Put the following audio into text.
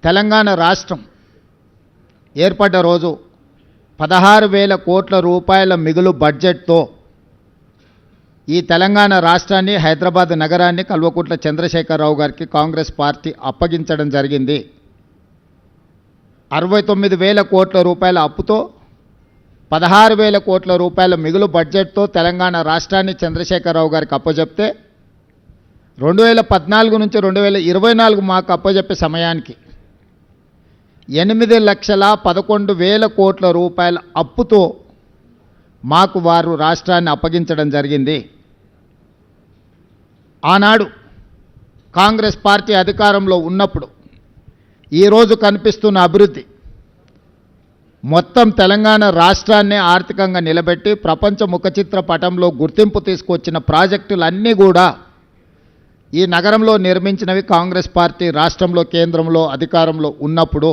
తెలంగాణ రాష్ట్రం ఏర్పడ్డ రోజు 16,000 కోట్ల రూపాయల మిగులు బడ్జెట్తో ఈ తెలంగాణ రాష్ట్రాన్ని, హైదరాబాద్ నగరాన్ని కల్వకుంట్ల చంద్రశేఖరరావు గారికి కాంగ్రెస్ పార్టీ అప్పగించడం జరిగింది. 69,000 కోట్ల రూపాయల అప్పుతో 16,000 కోట్ల రూపాయల మిగులు బడ్జెట్తో తెలంగాణ రాష్ట్రాన్ని చంద్రశేఖరరావు గారికి అప్పచెప్తే 2014 నుంచి 2024 మాకు అప్పచెప్పే సమయానికి 8,11,000 కోట్ల రూపాయల అప్పుతో మాకు వారు రాష్ట్రాన్ని అప్పగించడం జరిగింది. ఆనాడు కాంగ్రెస్ పార్టీ అధికారంలో ఉన్నప్పుడు ఈరోజు కనిపిస్తున్న అభివృద్ధి మొత్తం తెలంగాణ రాష్ట్రాన్ని ఆర్థికంగా నిలబెట్టి ప్రపంచ ముఖచిత్ర పటంలో గుర్తింపు తీసుకొచ్చిన ప్రాజెక్టులన్నీ కూడా ఈ నగరంలో నిర్మించినవి కాంగ్రెస్ పార్టీ రాష్ట్రంలో, కేంద్రంలో అధికారంలో ఉన్నప్పుడు